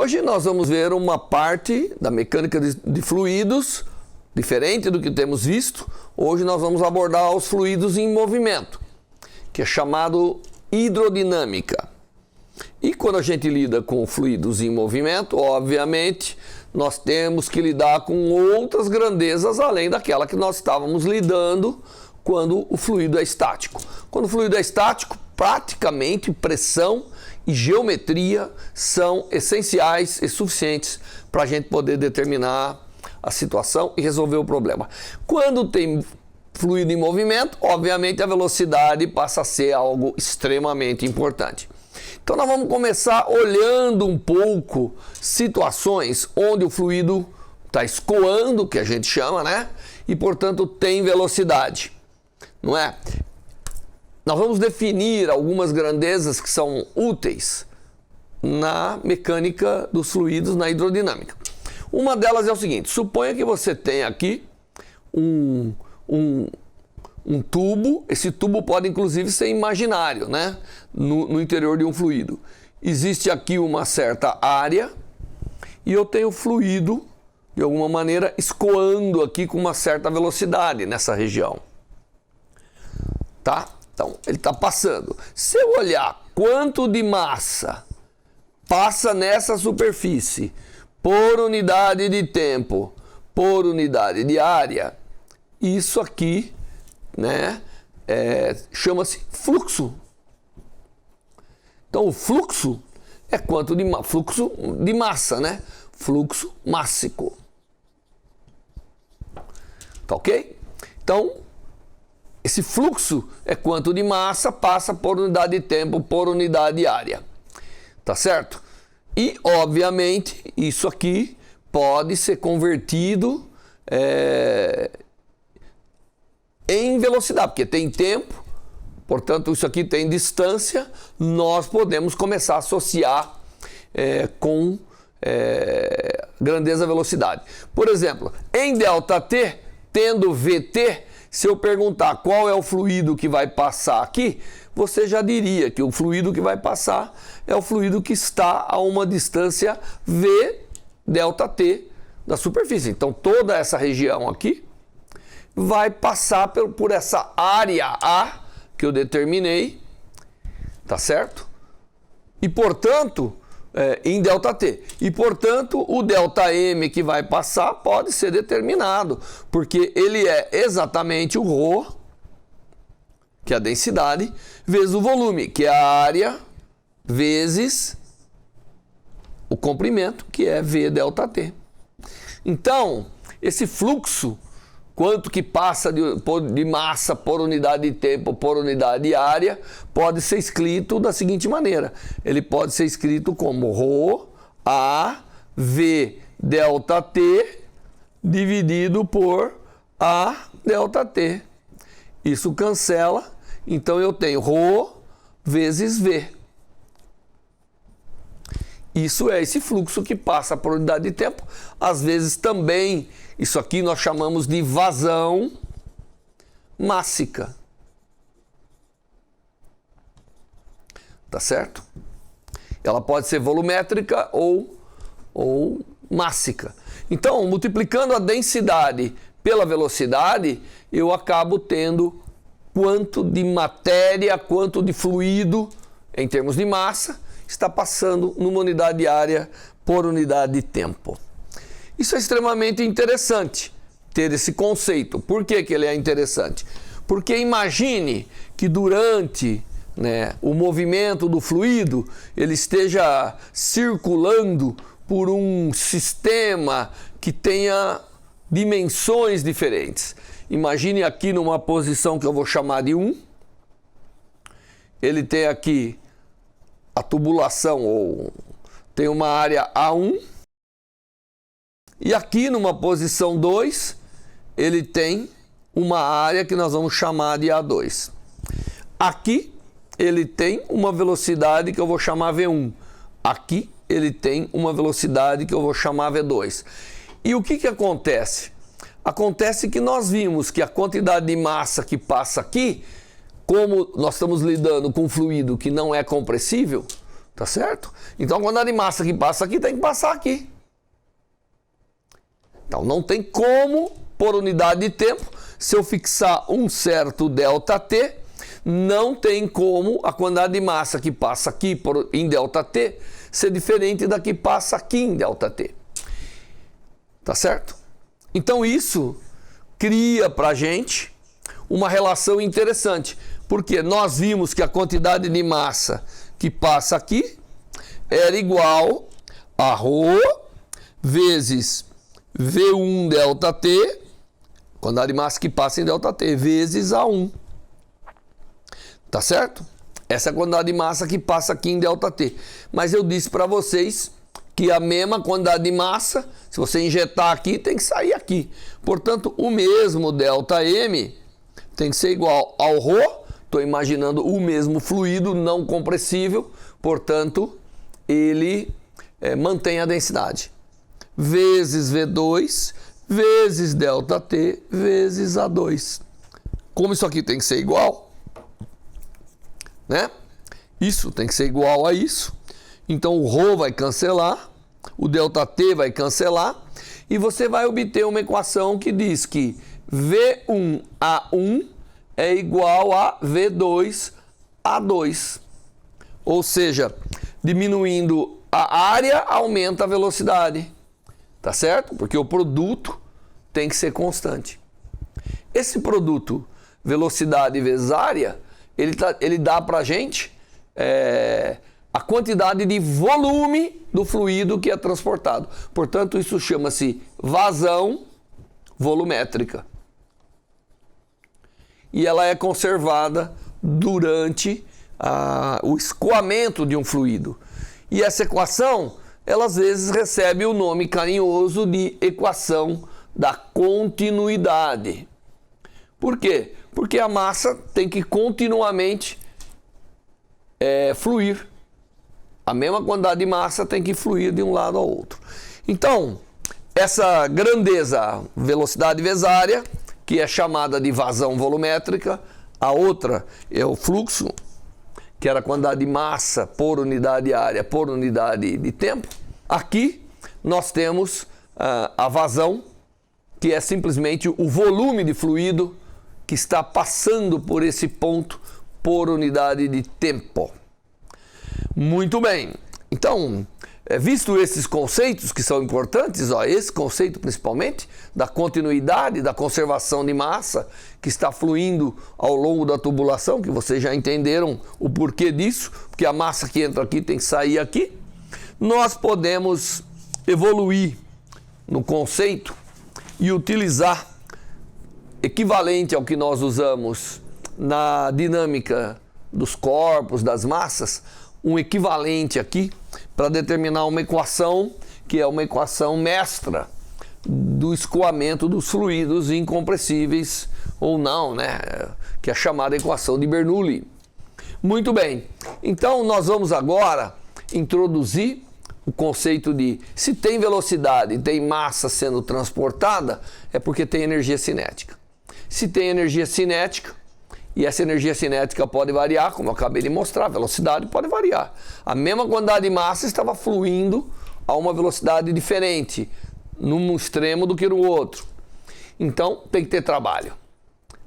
Hoje nós vamos ver uma parte da mecânica de fluidos, diferente do que temos visto. Hoje nós vamos abordar os fluidos em movimento, que é chamado hidrodinâmica. E quando a gente lida com fluidos em movimento, obviamente, nós temos que lidar com outras grandezas além daquela que nós estávamos lidando quando o fluido é estático. Quando o fluido é estático, praticamente pressão e geometria são essenciais e suficientes para a gente poder determinar a situação e resolver o problema. Quando tem fluido em movimento, obviamente a velocidade passa a ser algo extremamente importante. Então nós vamos começar olhando um pouco situações onde o fluido está escoando, que a gente chama, né? E portanto tem velocidade, não é? Nós vamos definir algumas grandezas que são úteis na mecânica dos fluidos, na hidrodinâmica. Uma delas é o seguinte: suponha que você tem aqui um tubo. Esse tubo pode inclusive ser imaginário, né? No interior de um fluido. Existe aqui uma certa área e eu tenho fluido, de alguma maneira, escoando aqui com uma certa velocidade nessa região. Tá? Então, ele está passando. Se eu olhar quanto de massa passa nessa superfície por unidade de tempo, por unidade de área, isso aqui, né, chama-se fluxo. Então, o fluxo é quanto de fluxo de massa, né? Fluxo mássico. Tá ok? Então, esse fluxo é quanto de massa passa por unidade de tempo, por unidade de área. Tá certo? E, obviamente, isso aqui pode ser convertido em velocidade, porque tem tempo, portanto, isso aqui tem distância, nós podemos começar a associar com grandeza velocidade. Por exemplo, em ΔT, tendo VT, se eu perguntar qual é o fluido que vai passar aqui, você já diria que o fluido que vai passar é o fluido que está a uma distância V ΔT da superfície. Então, toda essa região aqui vai passar por essa área A que eu determinei, tá certo? E, portanto, em ΔT. E, portanto, o ΔM que vai passar pode ser determinado, porque ele é exatamente o ρ, que é a densidade, vezes o volume, que é a área, vezes o comprimento, que é V ΔT. Então, esse fluxo, quanto que passa de massa por unidade de tempo, por unidade de área, pode ser escrito da seguinte maneira. Ele pode ser escrito como ρ A V ΔT dividido por A ΔT. Isso cancela, então eu tenho ρ vezes V. Isso é esse fluxo que passa por unidade de tempo. Às vezes também, isso aqui nós chamamos de vazão mássica. Tá certo? Ela pode ser volumétrica ou mássica. Então, multiplicando a densidade pela velocidade, eu acabo tendo quanto de matéria, quanto de fluido, em termos de massa, está passando numa unidade de área por unidade de tempo. Isso é extremamente interessante, ter esse conceito. Por que ele é interessante? Porque imagine que durante, né, o movimento do fluido, ele esteja circulando por um sistema que tenha dimensões diferentes. Imagine aqui numa posição que eu vou chamar de 1. Ele tem aqui a tubulação, ou tem uma área A1. E aqui numa posição 2, ele tem uma área que nós vamos chamar de A2. Aqui ele tem uma velocidade que eu vou chamar V1. Aqui ele tem uma velocidade que eu vou chamar V2. E o que acontece? Acontece que nós vimos que a quantidade de massa que passa aqui, como nós estamos lidando com fluido que não é compressível, Tá certo? Então a quantidade de massa que passa aqui tem que passar aqui. Então não tem como, por unidade de tempo, se eu fixar um certo ΔT, não tem como a quantidade de massa que passa aqui em ΔT ser diferente da que passa aqui em ΔT. Tá certo? Então isso cria para a gente uma relação interessante, porque nós vimos que a quantidade de massa que passa aqui era igual a ρ vezes V1 ΔT, quantidade de massa que passa em ΔT, vezes A1. Tá certo? Essa é a quantidade de massa que passa aqui em ΔT. Mas eu disse para vocês que a mesma quantidade de massa, se você injetar aqui, tem que sair aqui. Portanto, o mesmo ΔM tem que ser igual ao ρ. Estou imaginando o mesmo fluido não compressível, portanto, ele mantém a densidade. Vezes V2, vezes ΔT, vezes A2. Como isso aqui tem que ser igual, né? Isso tem que ser igual a isso. Então o ρ vai cancelar, o ΔT vai cancelar, e você vai obter uma equação que diz que V1A1 é igual a V2A2. Ou seja, diminuindo a área, aumenta a velocidade. Tá certo? Porque o produto tem que ser constante. Esse produto, velocidade vezes área, ele dá para a gente a quantidade de volume do fluido que é transportado. Portanto, isso chama-se vazão volumétrica. E ela é conservada durante o escoamento de um fluido. E essa equação, ela às vezes recebe o nome carinhoso de equação da continuidade. Por quê? Porque a massa tem que continuamente fluir. A mesma quantidade de massa tem que fluir de um lado ao outro. Então, essa grandeza, velocidade vezes área, que é chamada de vazão volumétrica, a outra é o fluxo, que era a quantidade de massa por unidade de área por unidade de tempo. Aqui nós temos a vazão, que é simplesmente o volume de fluido que está passando por esse ponto por unidade de tempo. Muito bem. Então, visto esses conceitos que são importantes, esse conceito principalmente da continuidade, da conservação de massa que está fluindo ao longo da tubulação, que vocês já entenderam o porquê disso, porque a massa que entra aqui tem que sair aqui, nós podemos evoluir no conceito e utilizar equivalente ao que nós usamos na dinâmica dos corpos, das massas, um equivalente aqui para determinar uma equação que é uma equação mestra do escoamento dos fluidos incompressíveis ou não, né? Que é a chamada equação de Bernoulli. Muito bem, então nós vamos agora introduzir o conceito de se tem velocidade e tem massa sendo transportada, é porque tem energia cinética. Se tem energia cinética, e essa energia cinética pode variar, como eu acabei de mostrar, a velocidade pode variar. A mesma quantidade de massa estava fluindo a uma velocidade diferente, num extremo do que no outro. Então, tem que ter trabalho,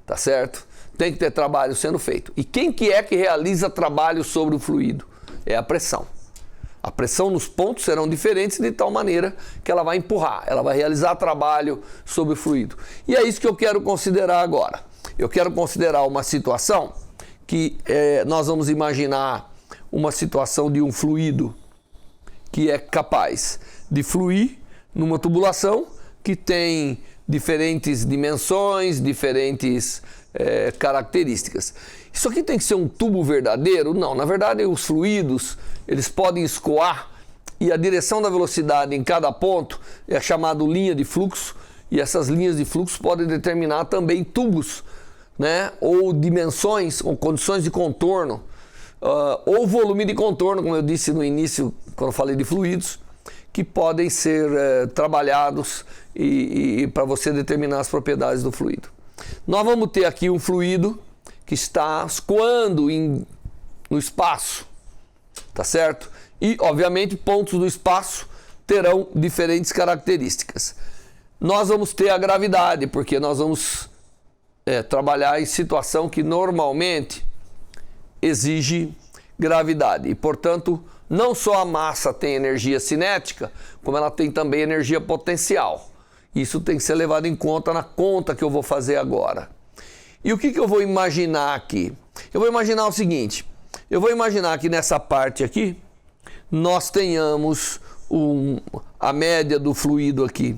tá certo? Tem que ter trabalho sendo feito. E quem que é que realiza trabalho sobre o fluido? É a pressão. A pressão nos pontos serão diferentes de tal maneira que ela vai empurrar, ela vai realizar trabalho sobre o fluido. E é isso que eu quero considerar agora. Eu quero considerar uma situação que nós vamos imaginar uma situação de um fluido que é capaz de fluir numa tubulação que tem diferentes dimensões, diferentes características. Isso aqui tem que ser um tubo verdadeiro? Não, na verdade os fluidos eles podem escoar e a direção da velocidade em cada ponto é chamada linha de fluxo, e essas linhas de fluxo podem determinar também tubos, né? Ou dimensões ou condições de contorno, ou volume de contorno, como eu disse no início quando eu falei de fluidos, que podem ser trabalhados e para você determinar as propriedades do fluido. Nós vamos ter aqui um fluido que está escoando no espaço, tá certo? E, obviamente, pontos do espaço terão diferentes características. Nós vamos ter a gravidade, porque nós vamos trabalhar em situação que normalmente exige gravidade. E, portanto, não só a massa tem energia cinética, como ela tem também energia potencial. Isso tem que ser levado em conta na conta que eu vou fazer agora. E o que eu vou imaginar aqui? Eu vou imaginar o seguinte, eu vou imaginar que nessa parte aqui, nós tenhamos a média do fluido aqui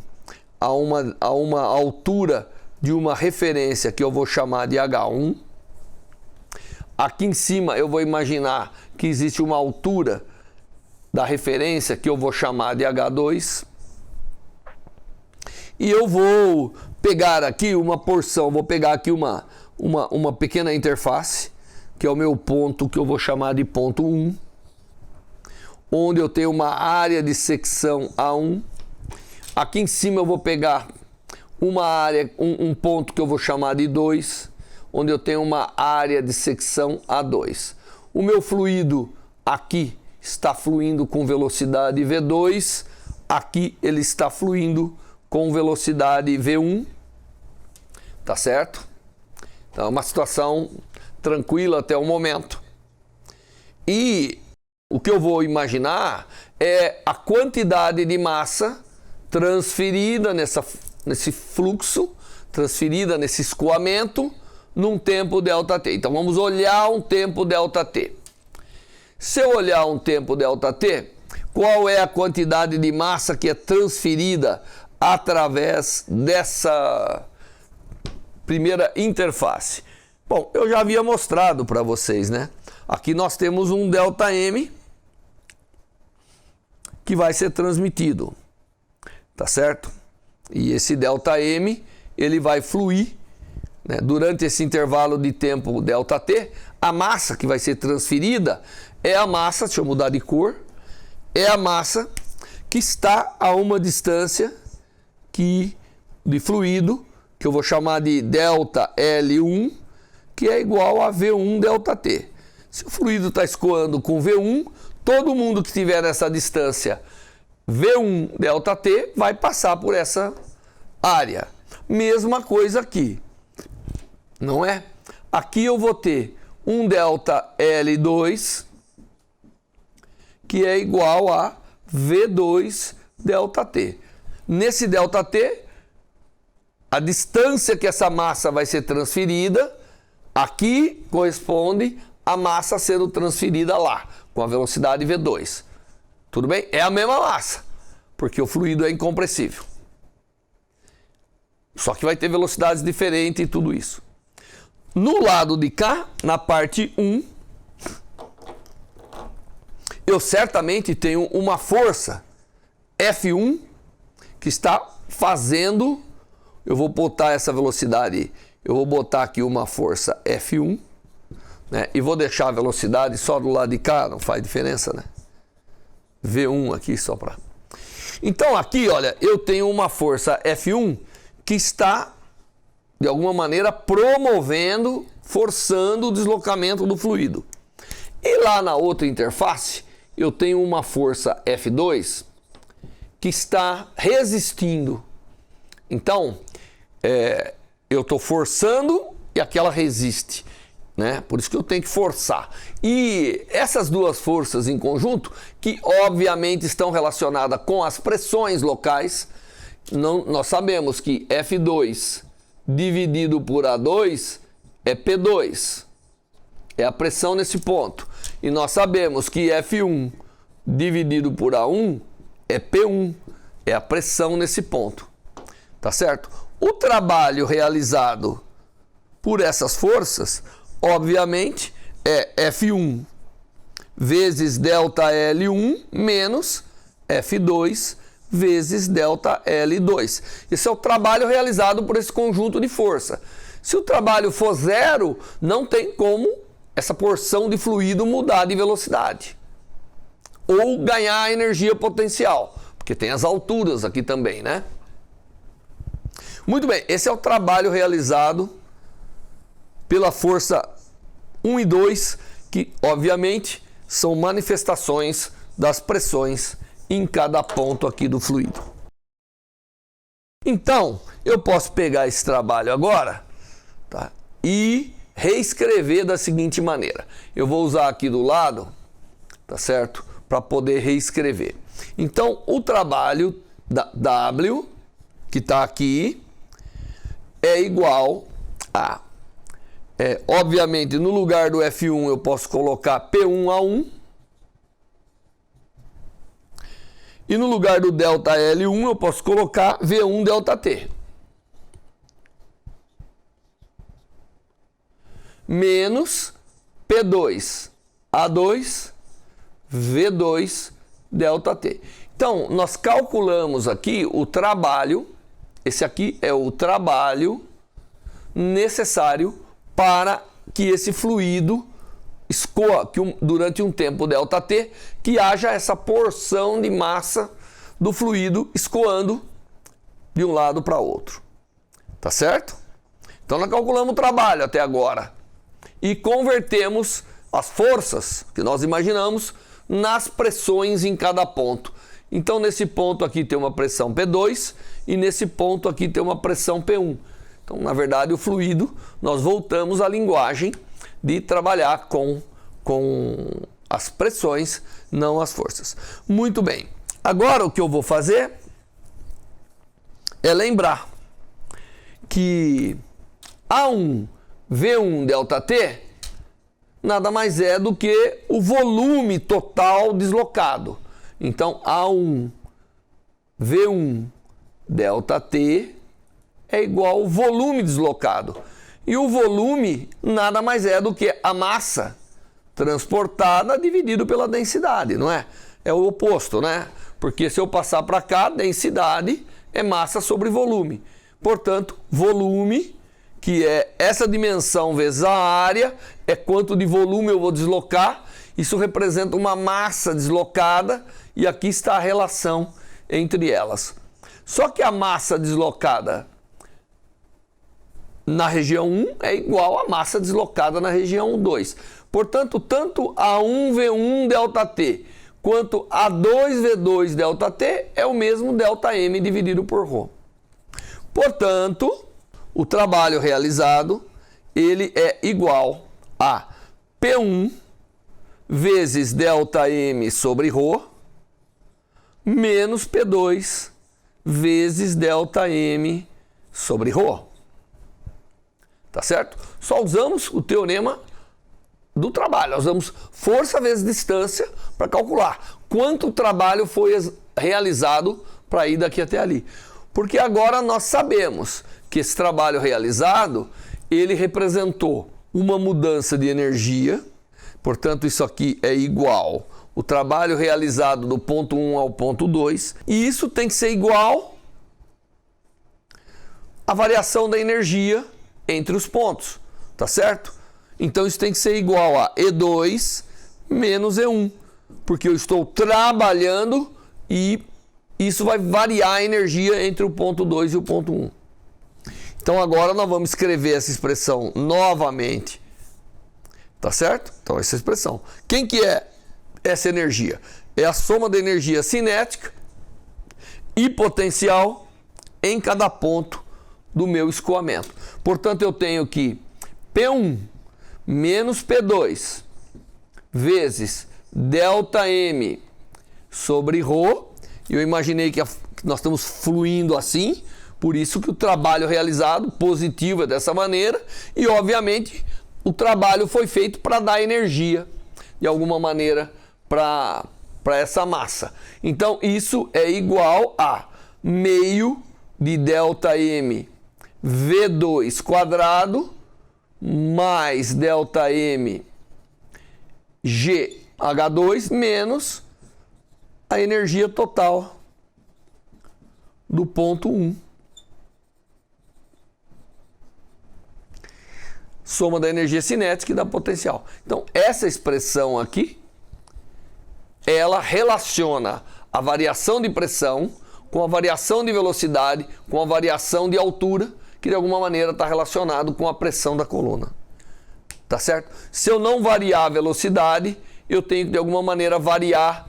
a uma altura de uma referência que eu vou chamar de H1. Aqui em cima eu vou imaginar que existe uma altura da referência que eu vou chamar de H2. E eu vou pegar aqui uma porção, vou pegar aqui uma pequena interface, que é o meu ponto que eu vou chamar de ponto 1, onde eu tenho uma área de secção A1. Aqui em cima eu vou pegar uma área, um ponto que eu vou chamar de 2, onde eu tenho uma área de secção A2. O meu fluido aqui está fluindo com velocidade V2, aqui ele está fluindo com velocidade V1, tá certo? Então é uma situação tranquila até o momento. E o que eu vou imaginar é a quantidade de massa transferida nesse fluxo, transferida nesse escoamento, num tempo ΔT. Então vamos olhar um tempo ΔT. Se eu olhar um tempo ΔT, qual é a quantidade de massa que é transferida através dessa primeira interface? Bom, eu já havia mostrado para vocês, né? Aqui nós temos um ΔM que vai ser transmitido, tá certo? E esse ΔM, ele vai fluir, né, durante esse intervalo de tempo ΔT. A massa que vai ser transferida é a massa, deixa eu mudar de cor, é a massa que está a uma distância de fluido, que eu vou chamar de ΔL1, que é igual a V1 ΔT. Se o fluido está escoando com V1, todo mundo que estiver nessa distância V1 ΔT vai passar por essa área. Mesma coisa aqui, não é? Aqui eu vou ter um ΔL2, que é igual a V2 ΔT. Nesse ΔT, a distância que essa massa vai ser transferida, aqui corresponde à massa sendo transferida lá, com a velocidade V2. Tudo bem? É a mesma massa, porque o fluido é incompressível. Só que vai ter velocidades diferentes e tudo isso. No lado de cá, na parte 1, eu certamente tenho uma força F1 que está fazendo, eu vou botar essa velocidade, eu vou botar aqui uma força F1, né, e vou deixar a velocidade só do lado de cá, não faz diferença, né? V1 aqui só para... Então aqui, olha, eu tenho uma força F1 que está, de alguma maneira, promovendo, forçando o deslocamento do fluido. E lá na outra interface, eu tenho uma força F2 que está resistindo. Então, eu estou forçando e aquela resiste, né? Por isso que eu tenho que forçar. E essas duas forças em conjunto, que obviamente estão relacionadas com as pressões locais, nós sabemos que F2 dividido por A2 é P2, é a pressão nesse ponto. E nós sabemos que F1 dividido por A1 é P1, é a pressão nesse ponto, tá certo? O trabalho realizado por essas forças, obviamente, é F1 vezes ΔL1 menos F2 vezes ΔL2. Esse é o trabalho realizado por esse conjunto de força. Se o trabalho for zero, não tem como essa porção de fluido mudar de velocidade ou ganhar energia potencial, porque tem as alturas aqui também, né? Muito bem, esse é o trabalho realizado pela força 1 e 2, que obviamente são manifestações das pressões em cada ponto aqui do fluido. Então, eu posso pegar esse trabalho agora, tá, e reescrever da seguinte maneira. Eu vou usar aqui do lado, tá certo? Para poder reescrever. Então, o trabalho da W, que está aqui, é igual a... obviamente, no lugar do F1 eu posso colocar P1A1. E no lugar do delta L1 eu posso colocar V1 delta T. Menos P2A2 V2 delta T. Então, nós calculamos aqui o trabalho, esse aqui é o trabalho necessário para que esse fluido escoa durante um tempo delta T, que haja essa porção de massa do fluido escoando de um lado para outro. Tá certo? Então nós calculamos o trabalho até agora e convertemos as forças que nós imaginamos nas pressões em cada ponto. Então nesse ponto aqui tem uma pressão P2 e nesse ponto aqui tem uma pressão P1. Então, na verdade, o fluido, nós voltamos à linguagem de trabalhar com as pressões, não as forças. Muito bem. Agora, o que eu vou fazer é lembrar que A1, V1, delta T, nada mais é do que o volume total deslocado. Então, A1, V1, delta T é igual ao volume deslocado. E o volume nada mais é do que a massa transportada dividido pela densidade, não é? É o oposto, né? Porque se eu passar para cá, densidade é massa sobre volume. Portanto, volume, que é essa dimensão vezes a área, é quanto de volume eu vou deslocar. Isso representa uma massa deslocada e aqui está a relação entre elas. Só que a massa deslocada na região 1 é igual à massa deslocada na região 2. Portanto, tanto A1V1 delta T quanto A2V2 delta T é o mesmo delta M dividido por ρ. Portanto, o trabalho realizado ele é igual a P1 vezes delta M sobre ρ menos P2 vezes delta M sobre ρ. Tá certo? Só usamos o teorema do trabalho. Nós usamos força vezes distância para calcular quanto trabalho foi realizado para ir daqui até ali. Porque agora nós sabemos que esse trabalho realizado, ele representou uma mudança de energia. Portanto, isso aqui é igual o trabalho realizado do ponto 1 ao ponto 2. E isso tem que ser igual à variação da energia entre os pontos, tá certo? Então isso tem que ser igual a E2 menos E1, porque eu estou trabalhando e isso vai variar a energia entre o ponto 2 e o ponto 1. Então agora nós vamos escrever essa expressão novamente, tá certo? Então essa expressão. Quem que é essa energia? É a soma da energia cinética e potencial em cada ponto do meu escoamento. Portanto, eu tenho que P1 menos P2 vezes delta M sobre ρ. Eu imaginei que nós estamos fluindo assim, por isso que o trabalho realizado positivo é dessa maneira e, obviamente, o trabalho foi feito para dar energia, de alguma maneira, para essa massa. Então, isso é igual a meio de delta M V2 quadrado mais delta M GH2 menos a energia total do ponto 1. Soma da energia cinética e da potencial. Então, essa expressão aqui, ela relaciona a variação de pressão com a variação de velocidade, com a variação de altura, que de alguma maneira está relacionado com a pressão da coluna. Tá certo? Se eu não variar a velocidade, eu tenho que de alguma maneira variar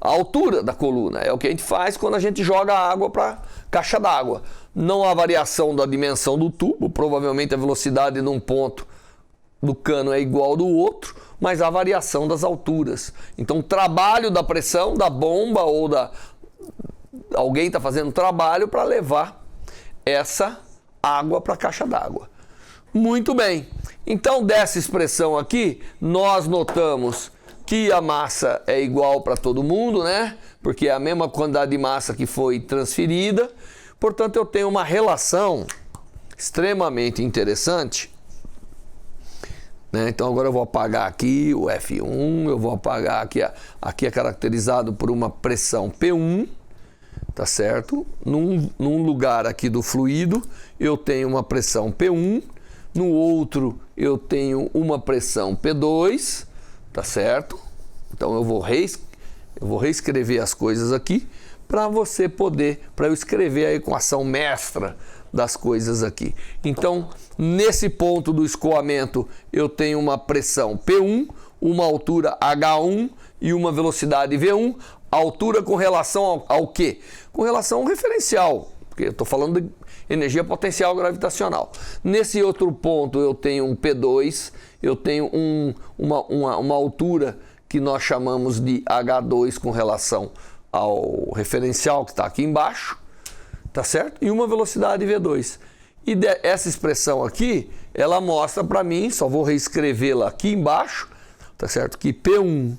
a altura da coluna. É o que a gente faz quando a gente joga água para caixa d'água. Não há variação da dimensão do tubo, provavelmente a velocidade num ponto do cano é igual ao do outro, mas há variação das alturas. Então o trabalho da pressão da bomba ou alguém está fazendo trabalho para levar essa água para a caixa d'água. Muito bem. Então dessa expressão aqui, nós notamos que a massa é igual para todo mundo, né? Porque é a mesma quantidade de massa que foi transferida. Portanto, eu tenho uma relação extremamente interessante, né? Então agora eu vou apagar aqui o F1, eu vou apagar aqui é caracterizado por uma pressão P1, tá certo? Num lugar aqui do fluido eu tenho uma pressão P1, no outro eu tenho uma pressão P2, tá certo? Então eu vou reescrever as coisas aqui para você poder, para eu escrever a equação mestra das coisas aqui. Então, nesse ponto do escoamento, eu tenho uma pressão P1, uma altura H1 e uma velocidade V1. Altura com relação ao quê? Com relação ao referencial, porque eu estou falando de energia potencial gravitacional. Nesse outro ponto, eu tenho um P2, eu tenho uma altura que nós chamamos de H2 com relação ao referencial que está aqui embaixo, tá certo? E uma velocidade V2. E essa expressão aqui, ela mostra para mim, só vou reescrevê-la aqui embaixo, tá certo? Que P1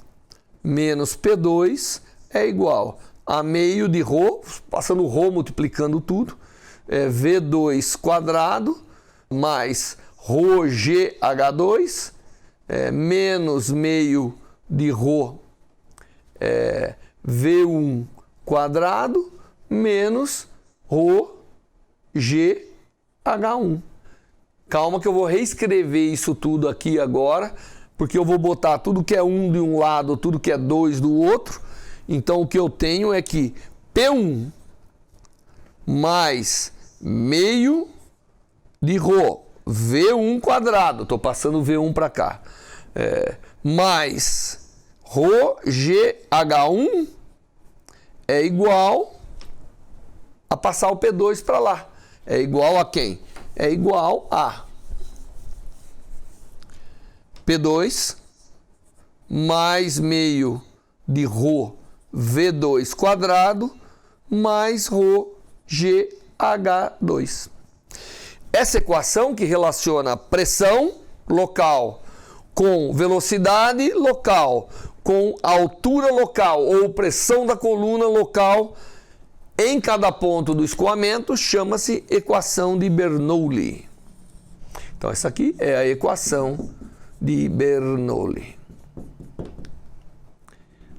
menos P2 é igual a meio de ρ, passando ρ multiplicando tudo, V2 quadrado mais ρgH2 menos meio de ρ V1 quadrado menos ρgH1. Calma que eu vou reescrever isso tudo aqui agora, porque eu vou botar tudo que é 1 de um lado, tudo que é 2 do outro. Então o que eu tenho é que P1 mais meio de ρ, V1 quadrado, estou passando V1 para cá, mais ρgH1 é igual a passar o P2 para lá. É igual a quem? É igual a P2 mais meio de ρ V2 quadrado mais ρgH2. Essa equação que relaciona pressão local com velocidade local, com altura local ou pressão da coluna local em cada ponto do escoamento, chama-se equação de Bernoulli. Então essa aqui é a equação de Bernoulli.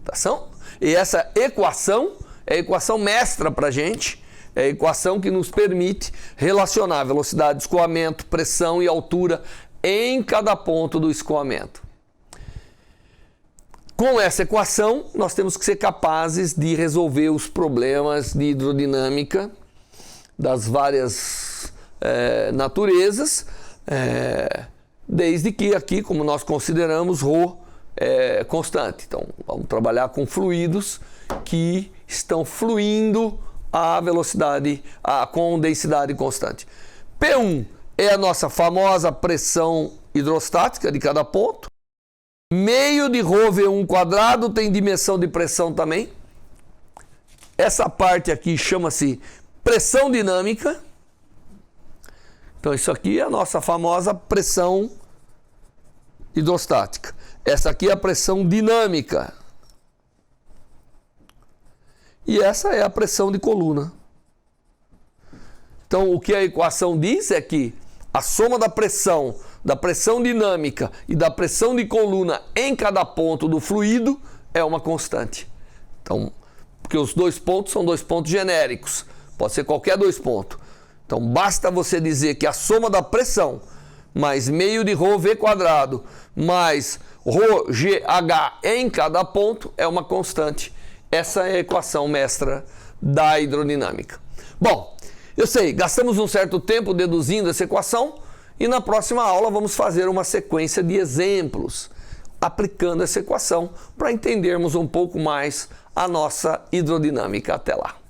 Tá certo? E essa equação é a equação mestra para a gente, é a equação que nos permite relacionar velocidade de escoamento, pressão e altura em cada ponto do escoamento. Com essa equação, nós temos que ser capazes de resolver os problemas de hidrodinâmica das várias naturezas, desde que aqui, como nós consideramos, ρ é constante. Então, vamos trabalhar com fluidos que estão fluindo a velocidade, com densidade constante. P1 é a nossa famosa pressão hidrostática de cada ponto. Meio de ρ V1 quadrado tem dimensão de pressão também. Essa parte aqui chama-se pressão dinâmica. Então isso aqui é a nossa famosa pressão hidrostática. Essa aqui é a pressão dinâmica. E essa é a pressão de coluna. Então o que a equação diz é que a soma da pressão dinâmica e da pressão de coluna em cada ponto do fluido é uma constante. Então, porque os dois pontos são dois pontos genéricos, pode ser qualquer dois pontos. Então, basta você dizer que a soma da pressão mais meio de ρ V quadrado mais ρgH em cada ponto é uma constante. Essa é a equação mestra da hidrodinâmica. Bom, eu sei, gastamos um certo tempo deduzindo essa equação. E na próxima aula vamos fazer uma sequência de exemplos aplicando essa equação para entendermos um pouco mais a nossa hidrodinâmica. Até lá!